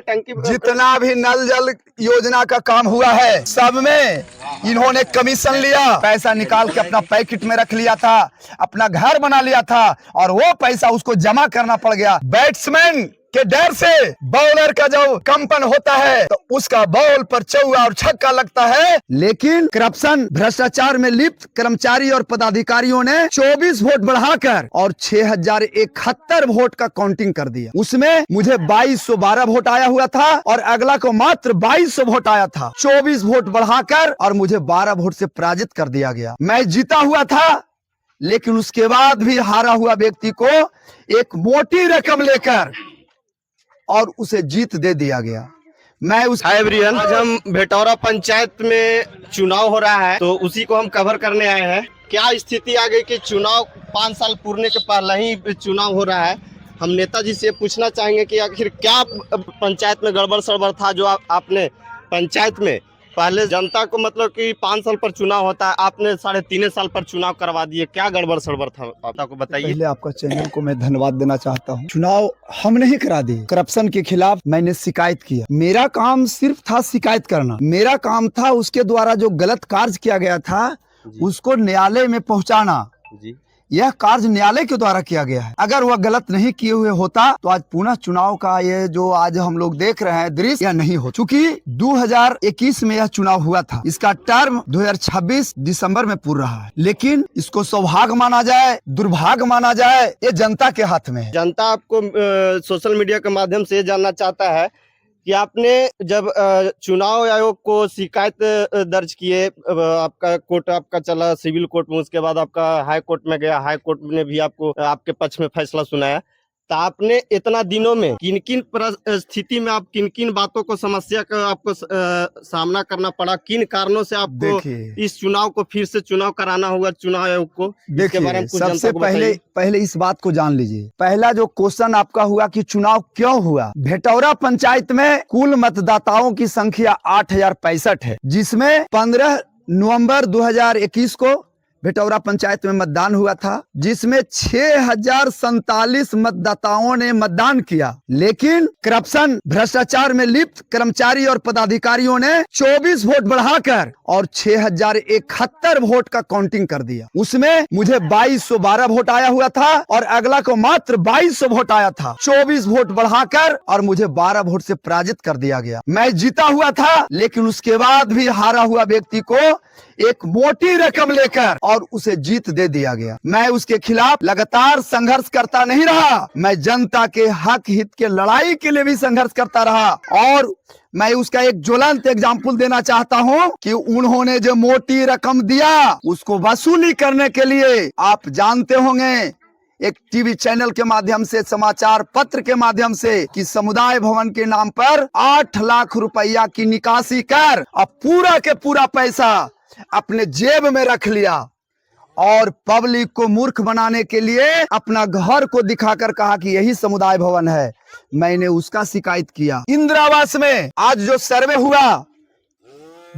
टंकी जितना भी नल जल योजना का काम हुआ है सब में इन्होंने कमीशन लिया, पैसा निकाल के अपना पैकेट में रख लिया था, अपना घर बना लिया था और वो पैसा उसको जमा करना पड़ गया। बैट्समैन के डर से बॉलर का जो कंपन होता है तो उसका बॉल पर चौका और छक्का लगता है, लेकिन करप्शन भ्रष्टाचार में लिप्त कर्मचारी और पदाधिकारियों ने 24 वोट बढ़ाकर और 6071 वोट का काउंटिंग कर दिया। उसमें मुझे 2212 वोट आया हुआ था और अगला को मात्र 2200 वोट आया था। 24 वोट बढ़ाकर और मुझे 12 वोट से पराजित कर दिया गया। मैं जीता हुआ था, लेकिन उसके बाद भी हारा हुआ व्यक्ति को एक मोटी रकम लेकर और उसे जीत दे दिया गया। मैं उस एवरीवन, आज हम भेटौरा पंचायत में चुनाव हो रहा है तो उसी को हम कवर करने आए हैं। क्या स्थिति आ गई कि चुनाव 5 साल पूरने के पहले ही चुनाव हो रहा है। हम नेताजी से पूछना चाहेंगे कि आखिर क्या पंचायत में गड़बड़ सड़बड़ था जो आपने पंचायत में पहले जनता को मतलब कि 5 साल पर चुनाव होता है, आपने 3.5 साल पर चुनाव करवा दिए। क्या गड़बड़ सड़बड़ था आपको बताइए। पहले आपका चैनल को मैं धन्यवाद देना चाहता हूँ। चुनाव हम नहीं करा दिए, करप्शन के खिलाफ मैंने शिकायत किया। मेरा काम सिर्फ था शिकायत करना। मेरा काम था उसके द्वारा जो गलत कार्य किया गया था उसको न्यायालय में पहुँचाना। यह कार्य न्यायालय के द्वारा किया गया है। अगर वह गलत नहीं किए हुए होता तो आज पुनः चुनाव का ये जो आज हम लोग देख रहे हैं दृश्य यह नहीं हो। चूंकि 2021 में यह चुनाव हुआ था, इसका टर्म 2026 दिसंबर में पूरा रहा है, लेकिन इसको सौभाग्य माना जाए दुर्भाग्य माना जाए ये जनता के हाथ में है। जनता आपको सोशल मीडिया के माध्यम से जानना चाहता है कि आपने जब चुनाव आयोग को शिकायत दर्ज किए, आपका कोर्ट आपका चला सिविल कोर्ट में, उसके बाद आपका हाई कोर्ट में गया, हाई कोर्ट ने भी आपको आपके पक्ष में फैसला सुनाया, तो आपने इतना दिनों में किन किन स्थिति में आप किन किन बातों को समस्या का आपको सामना करना पड़ा, किन कारणों से आपको इस चुनाव को फिर से चुनाव कराना होगा चुनाव आयोग को? देखिए, सबसे पहले इस बात को जान लीजिए। पहला जो क्वेश्चन आपका हुआ कि चुनाव क्यों हुआ। भेटौरा पंचायत में कुल मतदाताओं की संख्या 8065 है, जिसमें 15 नवंबर 2021 को भेटौरा पंचायत में मतदान हुआ था, जिसमें 6047 मतदाताओं ने मतदान किया, लेकिन करप्शन भ्रष्टाचार में लिप्त कर्मचारी और पदाधिकारियों ने 24 वोट बढ़ाकर और 6071 वोट का काउंटिंग कर दिया। उसमें मुझे 2212 वोट आया हुआ था और अगला को मात्र 2200 वोट आया था। 24 वोट बढ़ाकर और मुझे 12 वोट से पराजित कर दिया गया। मैं जीता हुआ था, लेकिन उसके बाद भी हारा हुआ व्यक्ति को एक मोटी रकम लेकर और उसे जीत दे दिया गया। मैं उसके खिलाफ लगातार संघर्ष करता नहीं रहा, मैं जनता के हक हित के लड़ाई के लिए भी संघर्ष करता रहा। और मैं उसका एक ज्वलंत एग्जाम्पल देना चाहता हूं कि उन्होंने जो मोटी रकम दिया उसको वसूली करने के लिए आप जानते होंगे एक टीवी चैनल के माध्यम से, समाचार पत्र के माध्यम से, कि समुदाय भवन के नाम पर 8 लाख रुपया की निकासी कर अब पूरा के पूरा पैसा अपने जेब में रख लिया और पब्लिक को मूर्ख बनाने के लिए अपना घर को दिखाकर कहा कि यही समुदाय भवन है। मैंने उसका शिकायत किया। इंदिरा आवास में आज जो सर्वे हुआ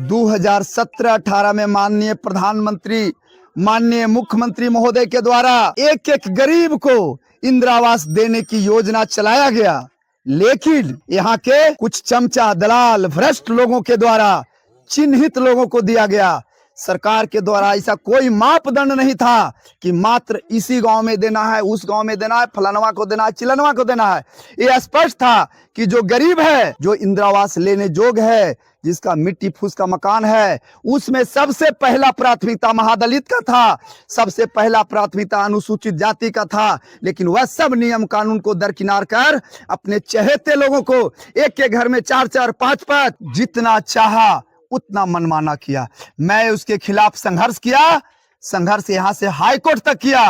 2017-18 में माननीय प्रधानमंत्री माननीय मुख्यमंत्री महोदय के द्वारा एक एक गरीब को इंदिरा आवास देने की योजना चलाया गया, लेकिन यहाँ के कुछ चमचा दलाल भ्रष्ट लोगों के द्वारा चिन्हित लोगों को दिया गया। सरकार के द्वारा ऐसा कोई मापदंड नहीं था कि मात्र इसी गांव में देना है, उस गांव में देना है, फलानवा को देना है, चिलनवा को देना है। ये स्पष्ट था कि जो गरीब है, जो इंदिरा आवास लेने योग्य है, जिसका मिट्टी फूस का मकान है, उसमें सबसे पहला प्राथमिकता महादलित का था, सबसे पहला प्राथमिकता अनुसूचित जाति का था। लेकिन वह सब नियम कानून को दरकिनार कर अपने चहेते लोगों को एक के घर में 4-4, 5-5 जितना चाहा उतना मनमाना किया। मैं उसके खिलाफ संघर्ष किया, संघर्ष यहाँ से हाई कोर्ट तक किया।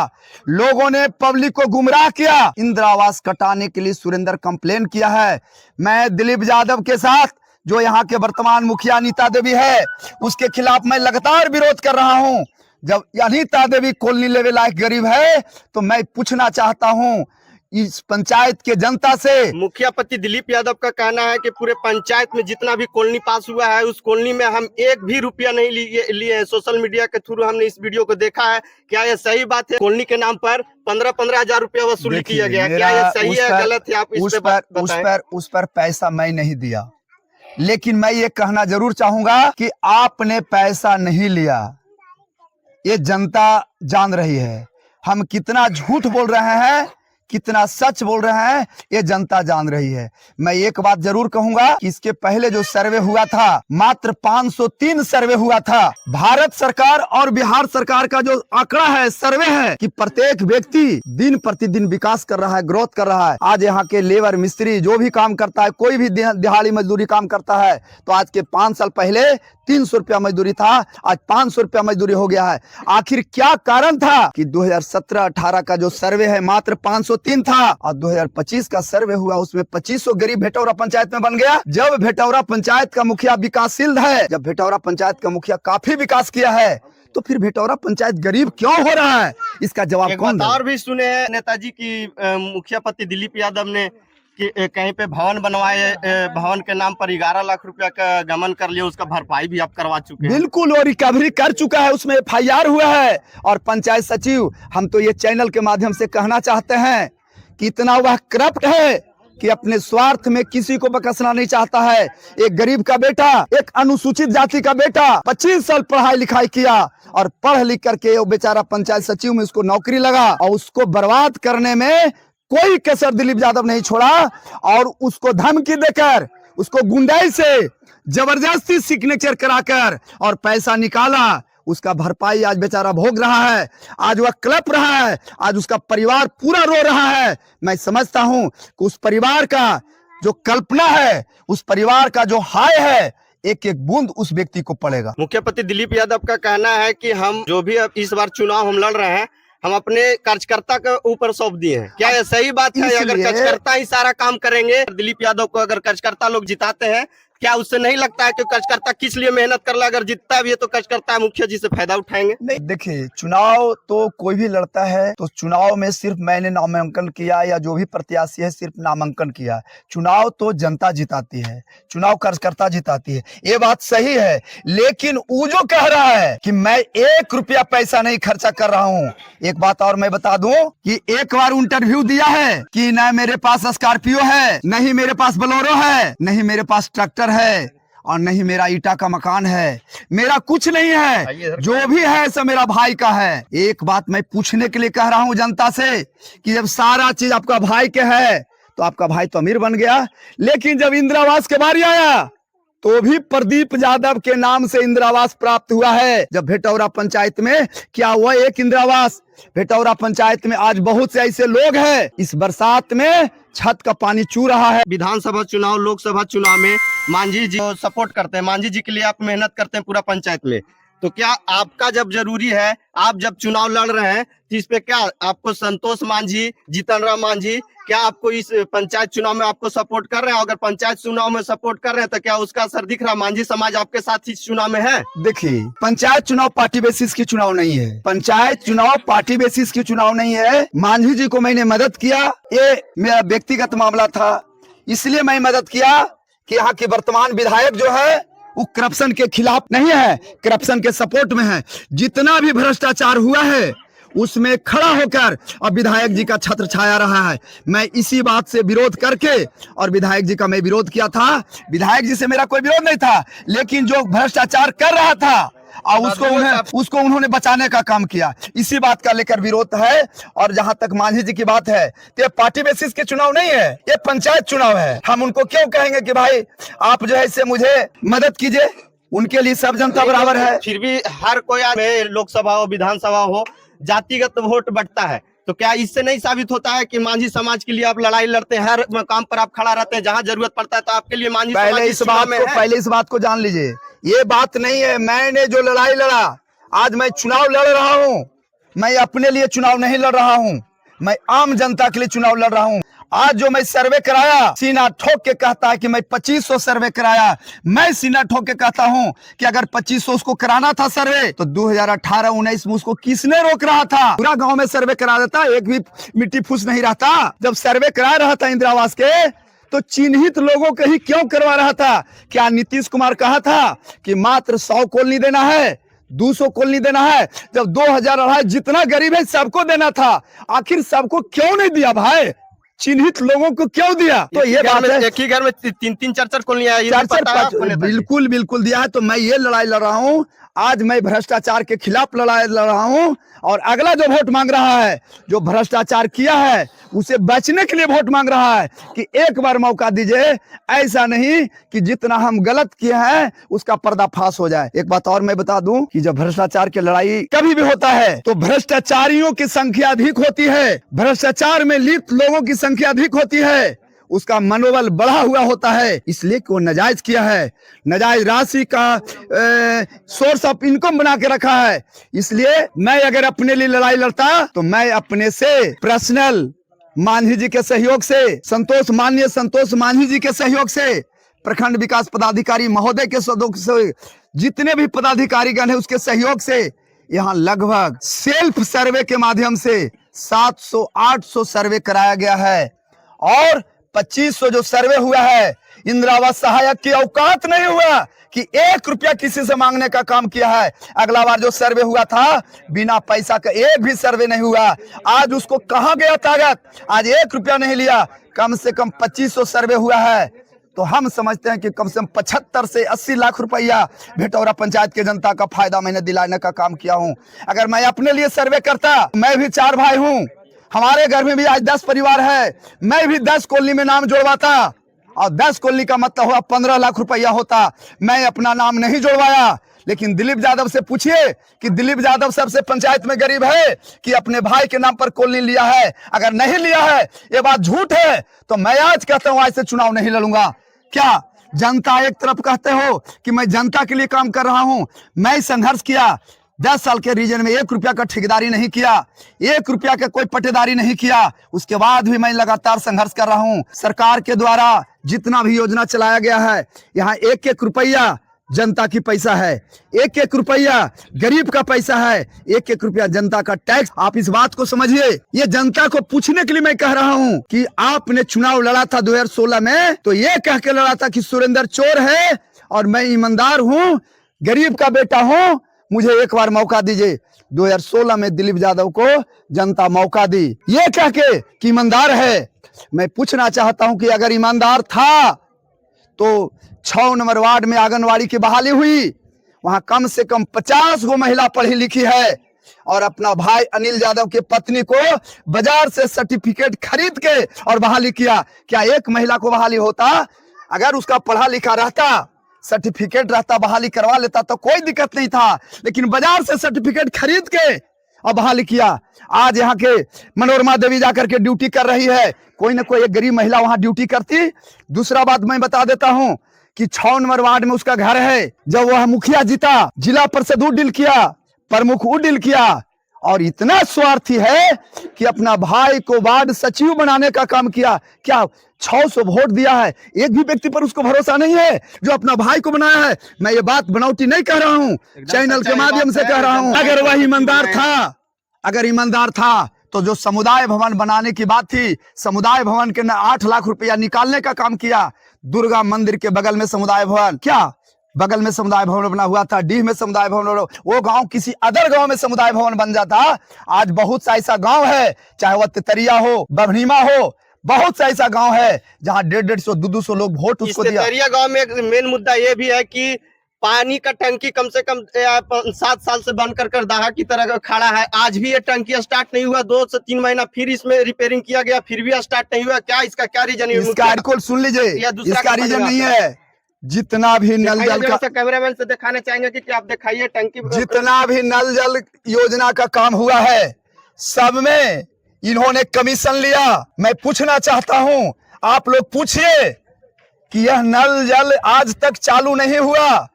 लोगों ने पब्लिक को गुमराह किया। इंदिरा आवास कटाने के लिए सुरेंद्र कंप्लेन किया है। मैं दिलीप यादव के साथ, जो यहाँ के वर्तमान मुखिया अनीता देवी है, उसके खिलाफ मैं लगातार विरोध कर रहा हूँ। जब अनीता देवी कॉलोनी लेवे लायक गरीब है तो मैं पूछना चाहता हूँ इस पंचायत के जनता से। मुखिया पति दिलीप यादव का कहना है कि पूरे पंचायत में जितना भी कॉलोनी पास हुआ है उस कॉलोनी में हम एक भी रुपया नहीं लिए हैं। सोशल मीडिया के थ्रू हमने इस वीडियो को देखा है। क्या ये सही बात है? कॉलोनी के नाम पर 15-15 हजार रुपया वसूल किया गया, क्या ये सही है गलत है? आप उस पर पैसा मैं नहीं दिया, लेकिन मैं ये कहना जरूर चाहूंगा कि आपने पैसा नहीं लिया, ये जनता जान रही है। हम कितना झूठ बोल रहे हैं, कितना सच बोल रहे हैं, ये जनता जान रही है। मैं एक बात जरूर कहूंगा कि इसके पहले जो सर्वे हुआ था मात्र 503 सर्वे हुआ था। भारत सरकार और बिहार सरकार का जो आंकड़ा है, सर्वे है कि प्रत्येक व्यक्ति दिन प्रतिदिन विकास कर रहा है, ग्रोथ कर रहा है। आज यहाँ के लेबर मिस्त्री जो भी काम करता है, कोई भी दिहाड़ी मजदूरी काम करता है, तो आज के 5 साल पहले 300 रुपया मजदूरी था, आज 500 रुपया मजदूरी हो गया है। आखिर क्या कारण था कि 2017-18 का जो सर्वे है मात्र 503 था और 2025 का सर्वे हुआ उसमें 2500 गरीब भेटौरा पंचायत में बन गया। जब भेटौरा पंचायत का मुखिया विकासशील है, जब भेटौरा पंचायत का मुखिया काफी विकास किया है, तो फिर भेटौरा पंचायत गरीब क्यों हो रहा है? इसका जवाब कौन दे? और भी सुने हैं नेताजी की मुखिया पति दिलीप यादव ने कि कहीं पे भवन बनवाए, भवन के नाम पर 11 लाख रुपया का गमन कर लिया, उसका भरपाई भी आप करवा चुके हैं। बिल्कुल, वो रिकवरी कर चुका है, उसमें FIR हुआ है। और पंचायत सचिव, हम तो ये चैनल के माध्यम से कहना चाहते हैं कि इतना वह करप्ट है कि अपने स्वार्थ में किसी को बकसना नहीं चाहता है। एक गरीब का बेटा, एक अनुसूचित जाति का बेटा 25 साल पढ़ाई लिखाई किया और पढ़ लिख करके वो बेचारा पंचायत सचिव में उसको नौकरी लगा, और उसको बर्बाद करने में कोई कसर दिलीप यादव नहीं छोड़ा। और उसको धमकी देकर, उसको गुंडाई से जबरदस्ती सिग्नेचर कराकर और पैसा निकाला, उसका भरपाई आज बेचारा भोग रहा है। आज वह कलप रहा है, आज उसका परिवार पूरा रो रहा है। मैं समझता हूं कि उस परिवार का जो कल्पना है, उस परिवार का जो हाय है, एक एक बूंद उस व्यक्ति को पड़ेगा। मुखिया पति दिलीप यादव का कहना है कि हम जो भी अब इस बार चुनाव हम लड़ रहे हैं, हम अपने कार्यकर्ता के ऊपर सौंप दिए हैं। क्या ये सही बात है? अगर कार्यकर्ता ही सारा काम करेंगे, दिलीप यादव को अगर कार्यकर्ता लोग जिताते हैं, क्या उससे नहीं लगता है कि कार्यकर्ता किस लिए मेहनत कर रहा है? अगर जीतता भी है तो कार्यकर्ता मुखिया जी से फायदा उठाएंगे? नहीं, देखिए, चुनाव तो कोई भी लड़ता है, तो चुनाव में सिर्फ मैंने नामांकन किया या जो भी प्रत्याशी है सिर्फ नामांकन किया। चुनाव तो जनता जिताती है, चुनाव कार्यकर्ता जिताती है, ये बात सही है। लेकिन वो जो कह रहा है कि मैं 1 रुपया पैसा नहीं खर्चा कर रहा हूँ, एक बात और मैं बता दूं कि एक बार इंटरव्यू दिया है कि न मेरे पास स्कॉर्पियो है, नहीं मेरे पास बोलेरो है, नहीं मेरे पास ट्रैक्टर है, और नहीं मेरा ईटा का मकान है, मेरा कुछ नहीं है, जो भी है सब मेरा भाई का है। एक बात मैं पूछने के लिए कह रहा हूं जनता से कि जब सारा चीज आपका भाई के है तो आपका भाई तो अमीर बन गया, लेकिन जब इंदिरा आवास के बारी आया तो भी प्रदीप यादव के नाम से इंदिरा आवास प्राप्त हुआ है। जब भेटौरा पंचायत में क्या हुआ, एक इंदिरा आवास भेटौरा पंचायत में आज बहुत से ऐसे लोग हैं, इस बरसात में छत का पानी चू रहा है। विधानसभा चुनाव, लोकसभा चुनाव में मांझी जी को सपोर्ट करते हैं, मांझी जी के लिए आप मेहनत करते हैं पूरा पंचायत में, तो क्या आपका जब जरूरी है, आप जब चुनाव लड़ रहे हैं, तो इस पे क्या आपको संतोष मांझी, जीतन राम मांझी, क्या आपको इस पंचायत चुनाव में आपको सपोर्ट कर रहे हैं? अगर पंचायत चुनाव में सपोर्ट कर रहे हैं तो क्या उसका असर दिख रहा? मांझी समाज आपके साथ इस चुनाव में है? देखिए, पंचायत चुनाव पार्टी बेसिस की चुनाव नहीं है, पंचायत चुनाव पार्टी बेसिस की चुनाव नहीं है। मांझी जी को मैंने मदद किया, ये मेरा व्यक्तिगत मामला था, इसलिए मैं मदद किया कि यहाँ के वर्तमान विधायक जो है वो करप्शन के खिलाफ नहीं है, करप्शन के सपोर्ट में है। जितना भी भ्रष्टाचार हुआ है उसमें खड़ा होकर अब विधायक जी का छत्र छाया रहा है। मैं इसी बात से विरोध करके, और विधायक जी का मैं विरोध किया था, विधायक जी से मेरा कोई विरोध नहीं था, लेकिन जो भ्रष्टाचार कर रहा था और उसको उन्होंने बचाने का काम किया, इसी बात का लेकर विरोध है। और जहां तक मांझी जी की बात है, तो ये पार्टी बेसिस के चुनाव नहीं है, ये पंचायत चुनाव है। हम उनको क्यों कहेंगे कि भाई आप जो है इससे मुझे मदद कीजिए? उनके लिए सब जनता बराबर है। फिर भी हर कोई लोकसभा हो, विधानसभा हो, जातिगत वोट बढ़ता है, तो क्या इससे नहीं साबित होता है कि मांझी समाज के लिए आप लड़ाई लड़ते हैं, हर मकाम पर आप खड़ा रहते हैं, जहां जरूरत पड़ता है तो आपके लिए मांझी समाज पहले इस बात को जान लीजिए, ये बात नहीं है मैंने जो लड़ाई लड़ा, आज मैं चुनाव लड़ रहा हूं, मैं अपने लिए चुनाव नहीं लड़ रहा हूं, मैं आम जनता के लिए चुनाव लड़ रहा हूं। आज जो मैं सर्वे कराया, सीना ठोक के कहता है कि मैं 2500 सर्वे कराया। मैं सीना ठोक के कहता हूं कि अगर 2500 उसको कराना था सर्वे, तो 2018-19 में उसको किसने रोक रहा था? पूरा गांव में सर्वे करा देता, एक भी मिट्टी फूस नहीं रहता। जब सर्वे करा रहा था इंदिरा आवास के, तो चिन्हित लोगों के ही क्यों करवा रहा था? क्या नीतीश कुमार कहा था कि मात्र 100 कॉलोनी देना है, 200 कॉलोनी देना है? जब 2000 जितना गरीब है सबको देना था, आखिर सबको क्यों नहीं दिया भाई? चिन्हित लोगों को क्यों दिया? तो ये बात है, एक ही घर में 3-3 4-4 कॉलोनियां, बिल्कुल बिल्कुल दिया है। तो मैं ये लड़ाई लड़ रहा हूँ, आज मैं भ्रष्टाचार के खिलाफ लड़ाई लड़ रहा हूँ। और अगला जो वोट मांग रहा है, जो भ्रष्टाचार किया है, उसे बचने के लिए वोट मांग रहा है कि एक बार मौका दीजिए। ऐसा नहीं कि जितना हम गलत किए हैं उसका पर्दाफाश हो जाए। एक बात और मैं बता दूं कि जब भ्रष्टाचार की लड़ाई कभी भी होता है तो भ्रष्टाचारियों की संख्या अधिक होती है, भ्रष्टाचार में लिप्त लोगों की संख्या अधिक होती है, उसका मनोबल बढ़ा हुआ होता है। इसलिए कि वो नाजायज किया है, नाजायज राशि का सोर्स ऑफ इनकम बना के रखा है। इसलिए मैं अगर अपने लिए लड़ाई लड़ता तो मैं अपने से पर्सनल मांझी जी के सहयोग से, माननीय संतोष मांझी जी के सहयोग से, प्रखंड विकास पदाधिकारी महोदय के सहयोग से, जितने भी पदाधिकारीगण है उसके सहयोग से यहाँ लगभग सेल्फ सर्वे के माध्यम से 700-800 सर्वे कराया गया है। और 2500 जो सर्वे हुआ है, इंदिरा आवास सहायक की औकात नहीं हुआ कि 1 रुपया किसी से मांगने का काम किया है। अगला बार जो सर्वे हुआ था, बिना पैसा का एक भी सर्वे नहीं हुआ। आज उसको कहां गया ताकत? आज 1 रुपया नहीं लिया, कम से कम 2500 सर्वे हुआ है। तो हम समझते हैं कि कम से कम 75 से 80 लाख रुपया भेटौरा पंचायत के जनता का फायदा मैंने दिलाने का काम किया हूं। अगर मैं अपने लिए सर्वे करता, मैं भी 4 भाई हूं, हमारे घर में भी आज 10 परिवार है, मैं भी 10 कॉलोनी में नाम जोड़वाता और 10 कॉलोनी का मतलब हुआ 15 लाख रुपया होता। मैं अपना नाम नहीं जोड़वाया। लेकिन दिलीप यादव से पूछिए कि दिलीप यादव सबसे पंचायत में गरीब है कि अपने भाई के नाम पर कॉलोनी लिया है? अगर नहीं लिया है, ये बात झूठ है। तो मैं आज कहता हूं आज से चुनाव नहीं लड़ूंगा। क्या जनता एक तरफ कहते हो कि मैं जनता के लिए काम कर रहा हूं? मैं संघर्ष किया, 10 साल के रीजन में 1 रुपया का ठेकेदारी नहीं किया, 1 रुपया का कोई पट्टेदारी नहीं किया। उसके बाद भी मैं लगातार संघर्ष कर रहा हूं। सरकार के द्वारा जितना भी योजना चलाया गया है, यहाँ 1-1 रुपया जनता की पैसा है, 1-1 रुपया गरीब का पैसा है, 1-1 रुपया जनता का टैक्स। आप इस बात को समझिए। ये जनता को पूछने के लिए मैं कह रहा हूं कि आपने चुनाव लड़ा था 2016 में, तो ये कह के लड़ा था कि सुरेंद्र चोर है और मैं ईमानदार हूं, गरीब का बेटा हूं, मुझे एक बार मौका दीजिए। 2016 में दिलीप यादव को जनता मौका दी, ये कह के कि ईमानदार है। मैं पूछना चाहता हूं कि अगर ईमानदार था तो 6 नंबर वार्ड में आंगनवाड़ी की बहाली हुई, वहां कम से कम 50 गो महिला पढ़ी लिखी है और अपना भाई अनिल यादव के पत्नी को बाजार से सर्टिफिकेट खरीद के और बहाली किया। क्या एक महिला को बहाली होता? अगर उसका पढ़ा लिखा रहता, सर्टिफिकेट रहता, बहाली करवा लेता तो कोई दिक्कत नहीं था। लेकिन बाजार से सर्टिफिकेट खरीद के और बहाली किया। आज यहाँ के मनोरमा देवी जाकर के ड्यूटी कर रही है, कोई ना कोई एक गरीब महिला वहां ड्यूटी करती। दूसरा बात मैं बता देता हूं कि 6 नंबर वार्ड में उसका घर है। जब वह मुखिया जीता, जिला परिषद डील किया, प्रमुख डील किया और इतना स्वार्थी है कि अपना भाई को वार्ड सचिव बनाने का काम किया। क्या 600 वोट दिया है, एक भी व्यक्ति पर उसको भरोसा नहीं है जो अपना भाई को बनाया है। मैं ये बात बनावटी नहीं कह रहा हूं, चैनल के माध्यम से कह रहा हूं। अगर वह ईमानदार था, अगर ईमानदार था तो जो समुदाय भवन बनाने की बात थी, समुदाय भवन के 8 लाख रुपया निकालने का काम किया। दुर्गा मंदिर के बगल में समुदाय भवन, क्या बगल में समुदाय भवन बना हुआ था, डीह में समुदाय भवन, वो गांव किसी अदर गांव में समुदाय भवन बन जाता। आज बहुत सा ऐसा गांव है, चाहे वह तितरिया हो, बभनीमा हो, बहुत सा ऐसा गांव है जहां 150-200 लोग वोट उसको दिया। तितरिया गांव में एक मेन मुद्दा ये भी है कि पानी का टंकी कम से कम 7 साल से बंद कर दाहा की तरह खड़ा है। आज भी ये टंकी स्टार्ट नहीं हुआ, 2 से 3 महीना फिर इसमें रिपेयरिंग किया गया, फिर भी स्टार्ट नहीं हुआ। क्या इसका क्या रीजन है? इसका आर्टिकल सुन लीजिए, इसका रीजन नहीं है। जितना भी नल जल का, कैमरामैन से दिखाने चाहेंगे कि आप दिखाइए टंकी। जितना भी नल जल योजना का काम हुआ है, सब में इन्होंने कमीशन लिया। मैं पूछना चाहता हूं, आप लोग पूछिए कि यह नल जल आज तक चालू नहीं हुआ।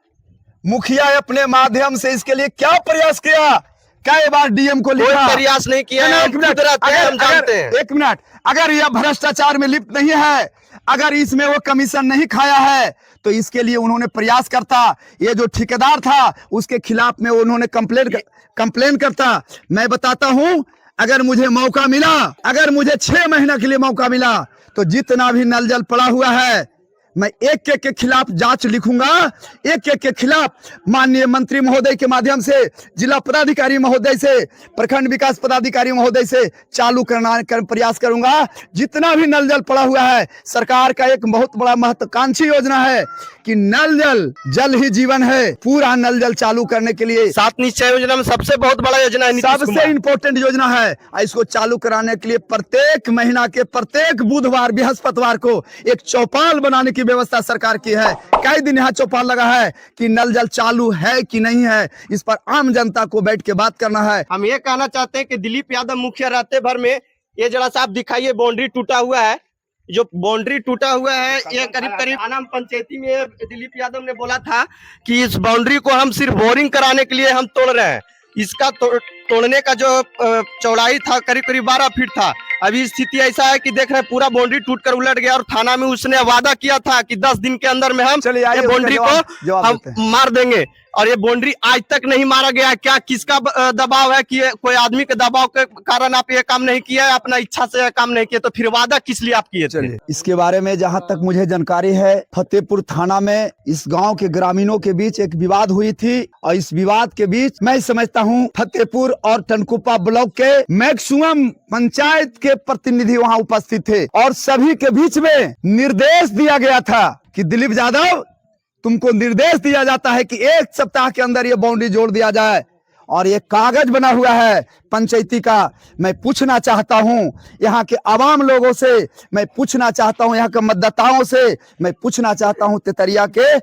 मुखिया अपने माध्यम से इसके लिए क्या प्रयास किया? कई बार डीएम को कोई लिखा, प्रयास नहीं किया है, एक हम मिनट, खुद रहते हैं, हम जानते हैं। एक मिनट, अगर यह भ्रष्टाचार में लिप्त नहीं है, अगर इसमें वो कमीशन नहीं खाया है, तो इसके लिए उन्होंने प्रयास करता। ये जो ठेकेदार था उसके खिलाफ में उन्होंने कंप्लेन करता। मैं बताता हूं, अगर मुझे मौका मिला, अगर मुझे 6 महीना के लिए मौका मिला, तो जितना भी नल जल पड़ा हुआ है मैं एक एक के खिलाफ जांच लिखूंगा, एक एक के खिलाफ माननीय मंत्री महोदय के माध्यम से, जिला पदाधिकारी महोदय से, प्रखंड विकास पदाधिकारी महोदय से चालू कर प्रयास करूंगा। जितना भी नल जल पड़ा हुआ है, सरकार का एक बहुत बड़ा महत्वाकांक्षी योजना है कि नल जल, जल ही जीवन है। पूरा नल जल चालू करने के लिए 7 निश्चय योजना में सबसे बहुत बड़ा योजना है, नीतीश सबसे कुमार। इंपॉर्टेंट योजना है। इसको चालू कराने के लिए प्रत्येक महीना के प्रत्येक बुधवार बृहस्पतिवार को एक चौपाल बनाने की व्यवस्था सरकार की है। कई दिन यहाँ चौपाल लगा है कि नल जल चालू है कि नहीं है, इस पर आम जनता को बैठ के बात करना है। हम ये कहना चाहते हैं कि दिलीप यादव मुखिया रहते भर में, ये जरा सा आप दिखाइए, बाउंड्री टूटा हुआ है। जो बाउंड्री टूटा हुआ है, ये करीब करीब आनाम पंचायती में दिलीप यादव ने बोला था कि इस बाउंड्री को हम सिर्फ बोरिंग कराने के लिए हम तोड़ रहे हैं। इसका तोड़ने का जो चौड़ाई था करीब करीब 12 फीट था। अभी स्थिति ऐसा है कि देख रहे हैं पूरा बाउंड्री टूटकर उलट गया, और थाना में उसने वादा किया था कि 10 दिन के अंदर में हम ये बाउंड्री को हम मार देंगे, और ये बाउंड्री आज तक नहीं मारा गया। क्या किसका दबाव है कि कोई आदमी के दबाव के कारण आप ये काम नहीं किया है, अपना इच्छा से ये काम नहीं किया, तो फिर वादा किस लिए आप किए थे? इसके बारे में जहां तक मुझे जानकारी है, फतेहपुर थाना में इस गांव के ग्रामीणों के बीच एक विवाद हुई थी, और इस विवाद के बीच मैं समझता हूं फतेहपुर और टनकुप्पा ब्लॉक के मैक्सिमम पंचायत के प्रतिनिधि वहां उपस्थित थे, और सभी के बीच में निर्देश दिया गया था कि दिलीप यादव, तुमको निर्देश दिया जाता है कि 1 सप्ताह के अंदर ये बाउंड्री जोड़ दिया जाए, और ये कागज बना हुआ है पंचायती का। मैं पूछना चाहता हूं यहाँ के आवाम लोगों से, मैं पूछना चाहता हूं यहाँ के मतदाताओं से, मैं पूछना चाहता हूं तेतरिया के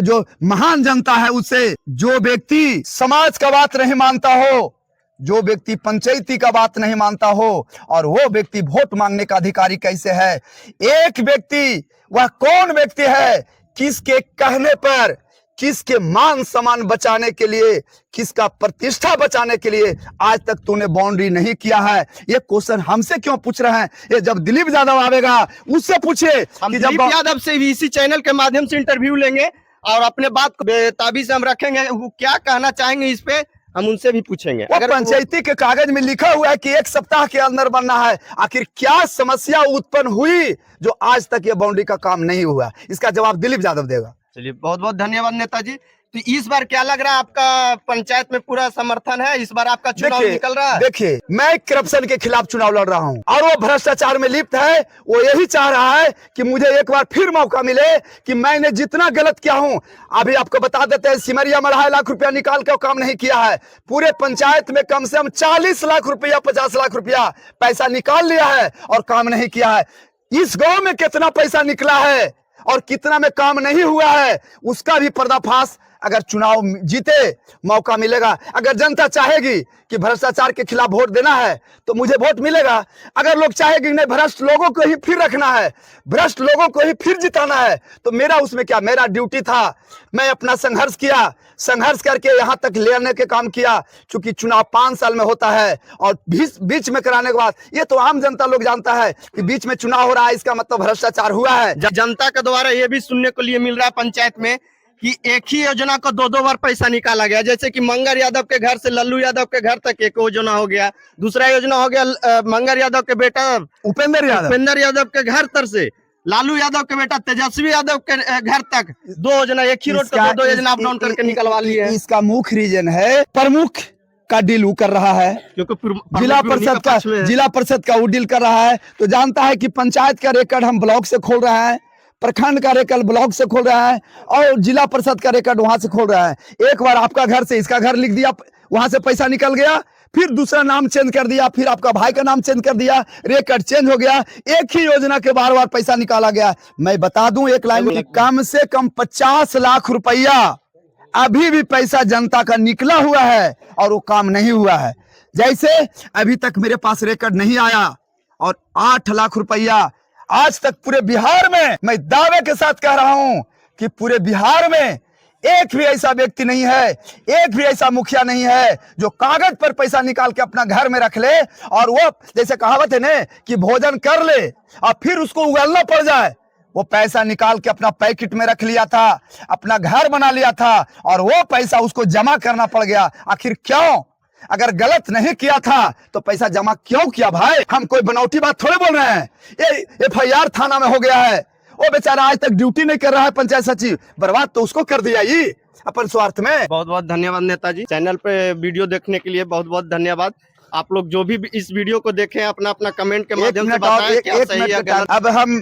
जो महान जनता है उससे, जो व्यक्ति समाज का बात नहीं मानता हो, जो व्यक्ति पंचायती का बात नहीं मानता हो, और वो व्यक्ति वोट मांगने का अधिकारी कैसे है? एक व्यक्ति, वह कौन व्यक्ति है, किसके कहने पर, किसके मान सम्मान बचाने के लिए, किसका प्रतिष्ठा बचाने के लिए आज तक तूने बाउंड्री नहीं किया है? ये क्वेश्चन हमसे क्यों पूछ रहे हैं? ये जब दिलीप यादव आवेगा उससे पूछिए। हम दिलीप यादव से भी इसी चैनल के माध्यम से इंटरव्यू लेंगे, और अपने बात को बेताबी से हम रखेंगे। वो क्या कहना चाहेंगे इस पे हम उनसे भी पूछेंगे। अगर पंचायती के कागज में लिखा हुआ है कि 1 सप्ताह के अंदर बनना है, आखिर क्या समस्या उत्पन्न हुई जो आज तक ये बाउंड्री का काम नहीं हुआ? इसका जवाब दिलीप यादव देगा। चलिए, बहुत बहुत धन्यवाद नेताजी। तो इस बार क्या लग रहा है, आपका पंचायत में पूरा समर्थन है? इस बार आपका चुनाव निकल रहा है। देखिए, मैं करप्शन के खिलाफ चुनाव लड़ रहा हूं, और वो भ्रष्टाचार में लिप्त है। वो यही चाह रहा है कि मुझे एक बार फिर मौका मिले कि मैंने जितना गलत किया हूं। अभी आपको बता देते हैं, सिमरिया में 2.5 लाख रुपया निकाल के काम नहीं किया है। पूरे पंचायत में कम से कम 40 लाख रुपया, 50 लाख रुपया पैसा निकाल लिया है और काम नहीं किया है। इस गांव में कितना पैसा निकला है और कितना में काम नहीं हुआ है, उसका भी पर्दाफाश अगर चुनाव जीते मौका मिलेगा। अगर जनता चाहेगी कि भ्रष्टाचार के खिलाफ वोट देना है तो मुझे वोट मिलेगा। अगर लोग चाहेगी नहीं, भ्रष्ट लोगों को ही फिर रखना है, भ्रष्ट लोगों को ही फिर जिताना है, तो मेरा उसमें क्या, मेरा ड्यूटी था। मैं अपना संघर्ष किया, संघर्ष करके यहाँ तक ले आने के काम किया। क्योंकि चुनाव 5 साल में होता है, और बीच में कराने के बाद, ये तो आम जनता लोग जानता है कि बीच में चुनाव हो रहा है, इसका मतलब भ्रष्टाचार हुआ है। जनता के द्वारा ये भी सुनने को लिए मिल रहा है पंचायत में कि एक ही योजना को 2-2 बार पैसा निकाला गया। जैसे कि मंगर यादव के घर से लल्लू यादव के घर तक एक योजना हो गया, दूसरा योजना हो गया मंगर यादव के बेटा उपेंद्र यादव के घर तर से लालू यादव के बेटा तेजस्वी यादव के घर तक 2 योजना, एक ही रोड पर 2 योजना अप डाउन करके निकलवा ली है। इसका मुख्य रीजन है, प्रमुख का डील वो कर रहा है, क्योंकि जिला परिषद का वो डील कर रहा है। तो जानता है कि पंचायत का रिकॉर्ड हम ब्लॉक से खोल रहे हैं, प्रखंड का रिकॉर्ड ब्लॉक से खोल रहा है, और जिला परिषद का रिकॉर्ड वहां से खोल रहा है। एक बार आपका घर से इसका घर लिख दिया, वहां से पैसा निकल गया, फिर दूसरा नाम चेंज कर दिया, फिर आपका भाई का नाम चेंज कर दिया, रिकॉर्ड चेंज हो गया। एक ही योजना के बार-बार पैसा निकाला गया। मैं बता दूं एक लाइन में, कम से कम 50 लाख रुपया अभी भी पैसा जनता का निकला हुआ है और वो काम नहीं हुआ है। जैसे अभी तक मेरे पास रिकॉर्ड नहीं आया, और 8 लाख रुपया आज तक पूरे बिहार में, मैं दावे के साथ कह रहा हूं कि पूरे बिहार में एक भी ऐसा व्यक्ति नहीं है, एक भी ऐसा मुखिया नहीं है जो कागज पर पैसा निकाल के अपना घर में रख ले और वो जैसे कहावत है ना कि भोजन कर ले और फिर उसको उगलना पड़ जाए। वो पैसा निकाल के अपना पैकेट में रख लिया था, अपना घर बना लिया था और वो पैसा उसको जमा करना पड़ गया। आखिर क्यों? अगर गलत नहीं किया था तो पैसा जमा क्यों किया भाई? हम कोई बनावटी बात थोड़े बोल रहे हैं। ये FIR थाना में हो गया है, वो बेचारा आज तक ड्यूटी नहीं कर रहा है पंचायत सचिव, बर्बाद तो उसको कर दिया ये अपन स्वार्थ में। बहुत बहुत धन्यवाद नेताजी, चैनल पे वीडियो देखने के लिए बहुत बहुत धन्यवाद। आप लोग जो भी इस वीडियो को देखें अपना अपना कमेंट के माध्यम से बताएं क्या सही है गलत। अब हम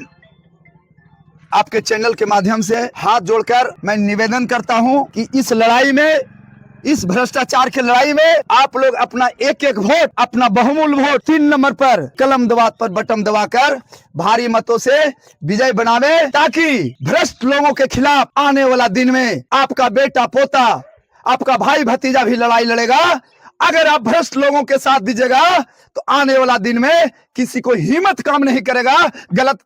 आपके चैनल के माध्यम से हाथ जोड़कर मैं निवेदन करता हूं कि इस लड़ाई में, इस भ्रष्टाचार की लड़ाई में आप लोग अपना एक एक वोट, अपना बहुमूल्य वोट 3 नंबर पर कलम पर बटन दबाकर भारी मतों से विजय बनावे, ताकि भ्रष्ट लोगों के खिलाफ आने वाला दिन में आपका बेटा पोता, आपका भाई भतीजा भी लड़ाई लड़ेगा। अगर आप भ्रष्ट लोगों के साथ दीजिएगा तो आने वाला दिन में किसी को हिम्मत काम नहीं करेगा गलत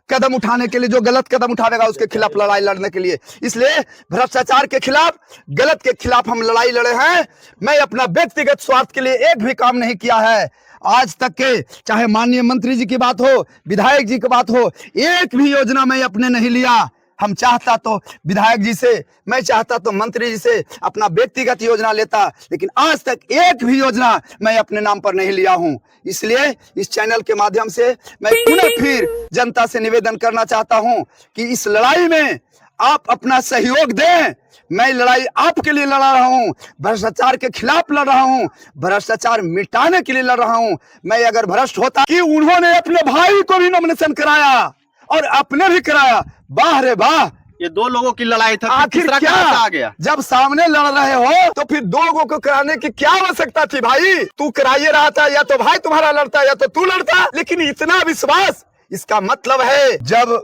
कदम उठाने के लिए, जो गलत कदम उठाएगा उसके खिलाफ लड़ाई लड़ने के लिए। इसलिए भ्रष्टाचार के खिलाफ, गलत के खिलाफ हम लड़ाई लड़े हैं। मैं अपना व्यक्तिगत स्वार्थ के लिए एक भी काम नहीं किया है आज तक के, चाहे माननीय मंत्री जी की बात हो, विधायक जी की बात हो, एक भी योजना मैं अपने नहीं लिया। हम चाहता तो विधायक जी से, मैं चाहता तो मंत्री जी से अपना व्यक्तिगत योजना लेता, लेकिन आज तक एक भी योजना मैं अपने नाम पर नहीं लिया हूं। इसलिए इस चैनल के माध्यम से मैं पुनः फिर जनता से निवेदन करना चाहता हूं कि इस लड़ाई में आप अपना सहयोग दें। मैं लड़ाई आपके लिए लड़ रहा हूं, भ्रष्टाचार के खिलाफ लड़ रहा हूं, भ्रष्टाचार मिटाने के लिए लड़ रहा हूं। मैं अगर भ्रष्ट होता कि उन्होंने अपने भाई को भी नॉमिनेशन कराया और अपने भी कराया, वाह रे वाह, ये 2 लोगों की लड़ाई था, आखिर तीसरा क्या कहां से आ गया? जब सामने लड़ रहे हो तो फिर 2 लोगों को कराने की क्या आवश्यकता थी भाई? तू कराइए रहा था, या तो भाई तुम्हारा लड़ता या तो तू लड़ता। लेकिन इतना विश्वास, इसका मतलब है जब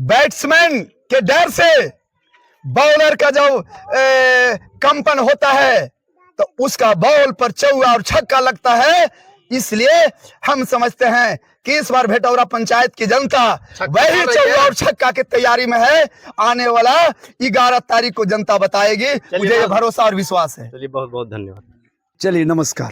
बैट्समैन के डर से बॉलर का जो कंपन होता है तो उसका बॉल पर चौका और छक्का लगता है। इसलिए हम समझते हैं कि इस बार भेटौरा पंचायत की जनता वही चौका और छक्का की तैयारी में है। आने वाला 11 तारीख को जनता बताएगी, मुझे ये भरोसा और विश्वास है। चलिए बहुत बहुत धन्यवाद। चलिए नमस्कार।